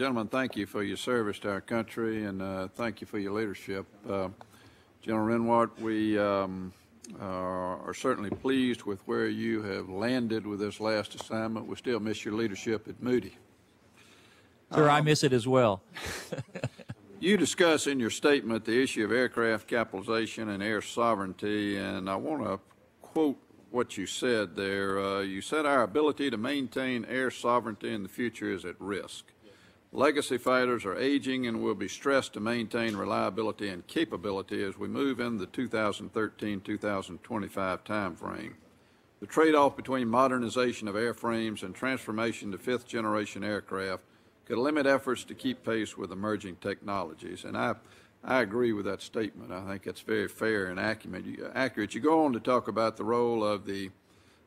gentlemen, thank you for your service to our country, and thank you for your leadership. General Renwart, we are certainly pleased with where you have landed with this last assignment. We still miss your leadership at Moody. Sir, I miss it as well. You discuss in your statement the issue of aircraft capitalization and air sovereignty, and I want to quote what you said there. You said our ability to maintain air sovereignty in the future is at risk. Legacy fighters are aging and will be stressed to maintain reliability and capability as we move in the 2013-2025 time frame. The trade-off between modernization of airframes and transformation to fifth-generation aircraft could limit efforts to keep pace with emerging technologies. And I agree with that statement. I think it's very fair and accurate. You go on to talk about the role of the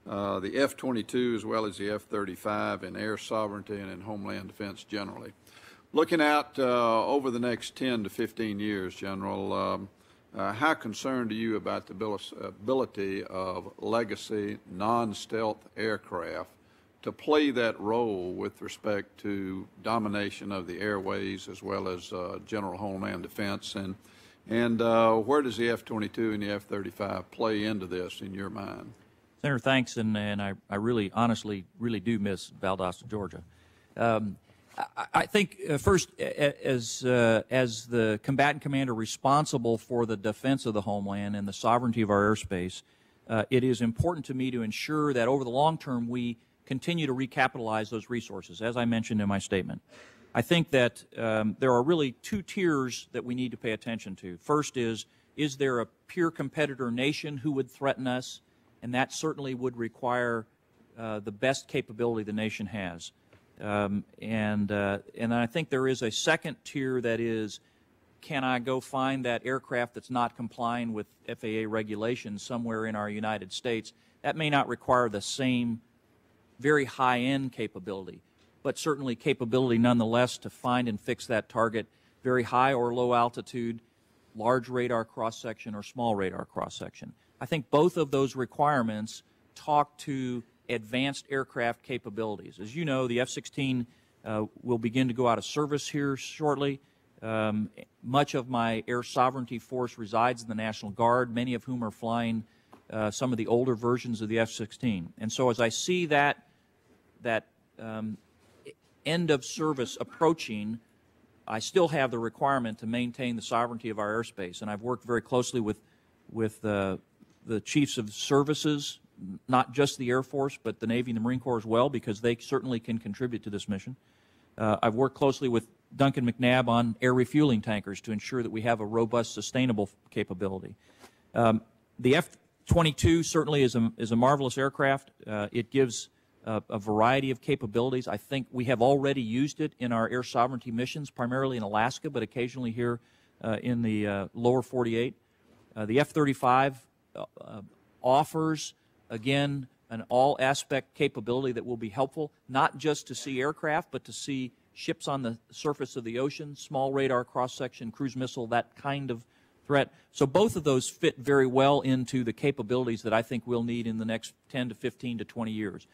F-22 as well as the F-35 in air sovereignty and in homeland defense generally. Looking out over the next 10 to 15 years, General, how concerned are you about the ability of legacy non-stealth aircraft to play that role with respect to domination of the airways as well as general homeland defense? And where does the F-22 and the F-35 play into this in your mind? Senator, thanks, and I really, honestly, really do miss Valdosta, Georgia. I think first, as the combatant commander responsible for the defense of the homeland and the sovereignty of our airspace, it is important to me to ensure that over the long term we continue to recapitalize those resources, as I mentioned in my statement. I think that there are really two tiers that we need to pay attention to. First is there a peer competitor nation who would threaten us? And that certainly would require the best capability the nation has. And I think there is a second tier that is, can I go find that aircraft that's not complying with FAA regulations somewhere in our United States? That may not require the same very high-end capability, but certainly capability nonetheless to find and fix that target very high or low altitude, large radar cross-section or small radar cross-section. I think both of those requirements talk to advanced aircraft capabilities. As you know, the F-16 will begin to go out of service here shortly. Much of my air sovereignty force resides in the National Guard, many of whom are flying some of the older versions of the F-16. And so as I see that end of service approaching, I still have the requirement to maintain the sovereignty of our airspace. And I've worked very closely with the chiefs of services, not just the Air Force, but the Navy and the Marine Corps as well, because they certainly can contribute to this mission. I've worked closely with Duncan McNabb on air refueling tankers to ensure that we have a robust, sustainable capability. The F-22 certainly is a marvelous aircraft. It gives a variety of capabilities. I think we have already used it in our air sovereignty missions, primarily in Alaska, but occasionally here in the lower 48. The F-35 offers, again, an all-aspect capability that will be helpful, not just to see aircraft, but to see ships on the surface of the ocean, small radar cross-section, cruise missile, that kind of threat. So both of those fit very well into the capabilities that I think we'll need in the next 10 to 15 to 20 years.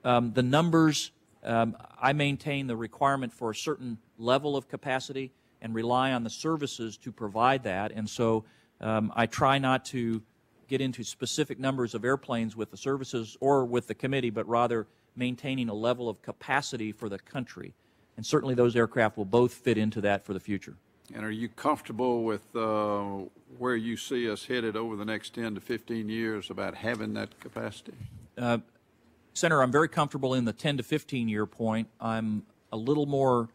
The numbers, I maintain the requirement for a certain level of capacity and rely on the services to provide that. And so I try not to get into specific numbers of airplanes with the services or with the committee, but rather maintaining a level of capacity for the country. And certainly those aircraft will both fit into that for the future. And are you comfortable with where you see us headed over the next 10 to 15 years about having that capacity? Senator, I'm very comfortable in the 10 to 15 year point. I'm a little more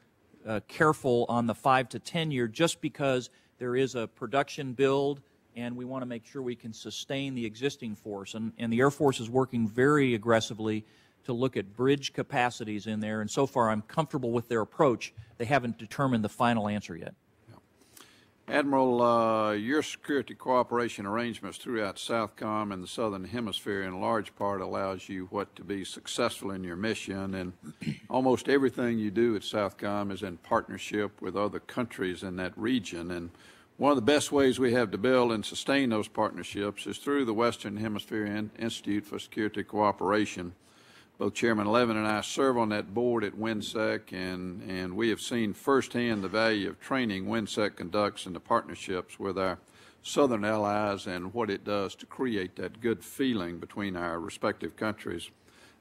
careful on the 5 to 10 year just because there is a production build and we want to make sure we can sustain the existing force. And the Air Force is working very aggressively to look at bridge capacities in there, and so far I'm comfortable with their approach. They haven't determined the final answer yet. Admiral, your security cooperation arrangements throughout SOUTHCOM and the Southern Hemisphere in large part allows you to be successful in your mission, and almost everything you do at SOUTHCOM is in partnership with other countries in that region. And one of the best ways we have to build and sustain those partnerships is through the Western Hemisphere Institute for Security Cooperation. both Chairman Levin and I serve on that board at WINSEC, and we have seen firsthand the value of training WINSEC conducts in the partnerships with our Southern allies and what it does to create that good feeling between our respective countries.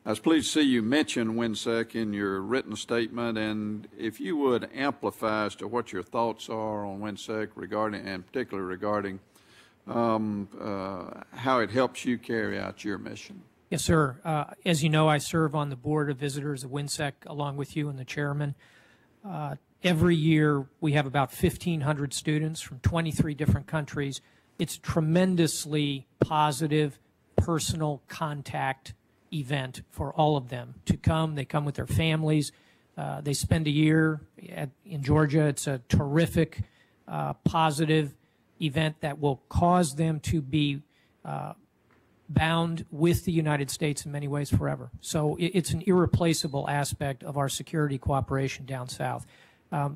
I was pleased to see you mention WINSEC in your written statement, and if you would amplify as to what your thoughts are on WINSEC regarding, and particularly regarding how it helps you carry out your mission. Yes, sir. As you know, I serve on the board of visitors of WINSEC along with you and the chairman. Every year we have about 1,500 students from 23 different countries. It's tremendously positive, personal contact event for all of them to come. They come with their families. They spend a year in Georgia. It's a terrific, positive event that will cause them to be bound with the United States in many ways forever. So it's an irreplaceable aspect of our security cooperation down south.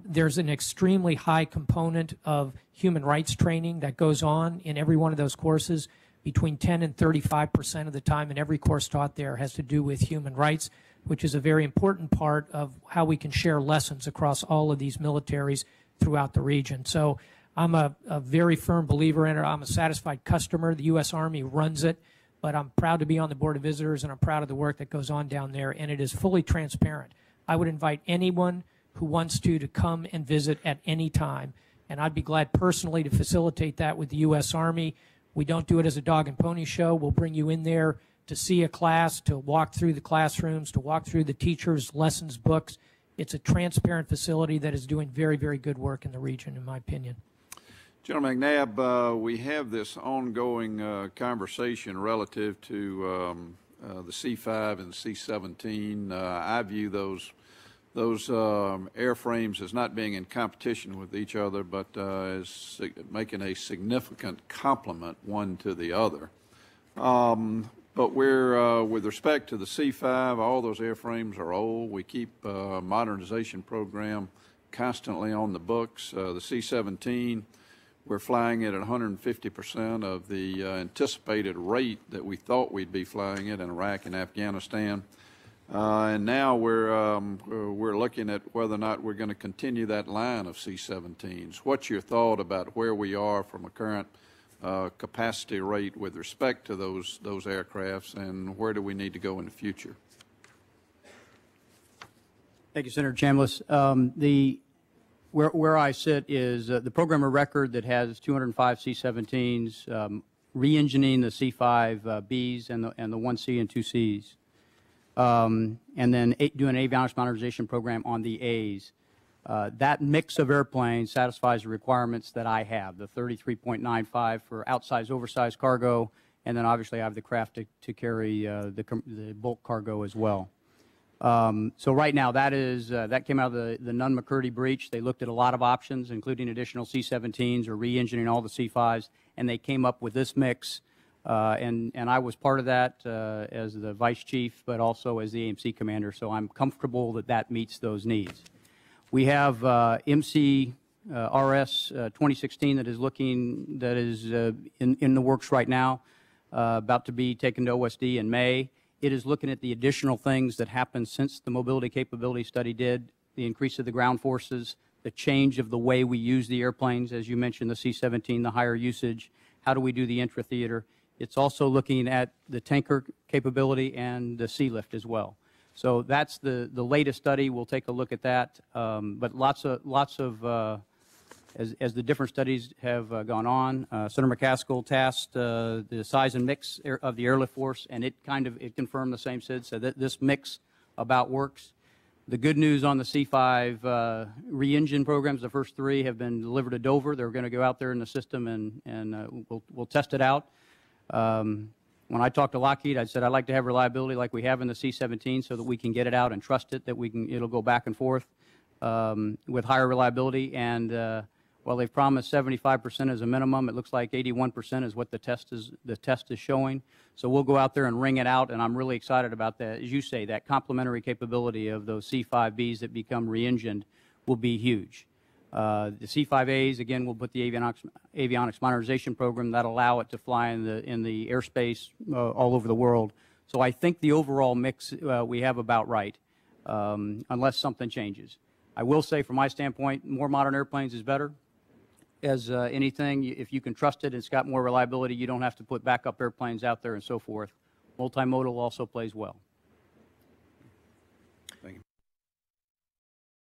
There's an extremely high component of human rights training that goes on in every one of those courses. Between 10 and 35% of the time in every course taught there has to do with human rights, which is a very important part of how we can share lessons across all of these militaries throughout the region. So I'm a very firm believer in it. I'm a satisfied customer. The U.S. Army runs it, but I'm proud to be on the Board of Visitors, and I'm proud of the work that goes on down there, and it is fully transparent. I would invite anyone who wants to come and visit at any time, and I'd be glad personally to facilitate that with the U.S. Army. We don't do it as a dog and pony show. We'll bring you in there to see a class, to walk through the classrooms, to walk through the teachers' lessons books. It's a transparent facility that is doing very, very good work in the region, in my opinion. General McNabb, we have this ongoing conversation relative to the C-5 and C-17. I view those airframes as not being in competition with each other, but as making a significant complement one to the other. But we're, with respect to the C-5, all those airframes are old. We keep a modernization program constantly on the books. The C-17, we're flying it at 150% of the anticipated rate that we thought we'd be flying it in Iraq and Afghanistan. And now we're looking at whether or not we're going to continue that line of C-17s. What's your thought about where we are from a current capacity rate with respect to those aircrafts, and where do we need to go in the future? Thank you, Senator Chambliss. Where I sit is the program of record that has 205 C-17s, re-engineering the C-5Bs and the 1C and 2Cs. And then do an avionics modernization program on the A's. That mix of airplanes satisfies the requirements that I have, the 33.95 for outsized, oversized cargo, and then obviously I have the craft to carry the bulk cargo as well. So right now that came out of the Nunn-McCurdy breach. They looked at a lot of options, including additional C-17s or re-engineering all the C-5s, and they came up with this mix. And I was part of that as the vice chief, but also as the AMC commander, so I'm comfortable that that meets those needs. We have MC RS 2016 that is in the works right now, about to be taken to OSD in May. It is looking at the additional things that happened since the mobility capability study did, the increase of the ground forces, the change of the way we use the airplanes, as you mentioned, the C-17, the higher usage, how do we do the intra-theater. It's also looking at the tanker capability and the sea lift as well. So that's the latest study. We'll take a look at that. But lots of as the different studies have gone on, Senator McCaskill tasked the size and mix of the airlift force, and it confirmed the same, Sid, so that this mix about works. The good news on the C-5 re-engine programs, the first 3 have been delivered to Dover. They're going to go out there in the system and we'll test it out. When I talked to Lockheed, I said I'd like to have reliability like we have in the C-17 so that we can get it out and trust it, that it'll go back and forth with higher reliability. And while they've promised 75% as a minimum, it looks like 81% is what the test is showing. So we'll go out there and wring it out, and I'm really excited about that. As you say, that complementary capability of those C-5Bs that become re-engined will be huge. The C-5As, again, will put the avionics modernization program that allow it to fly in the airspace all over the world. So I think the overall mix we have about right, unless something changes. I will say, from my standpoint, more modern airplanes is better. As anything, if you can trust it, it's got more reliability. You don't have to put backup airplanes out there and so forth. Multimodal also plays well.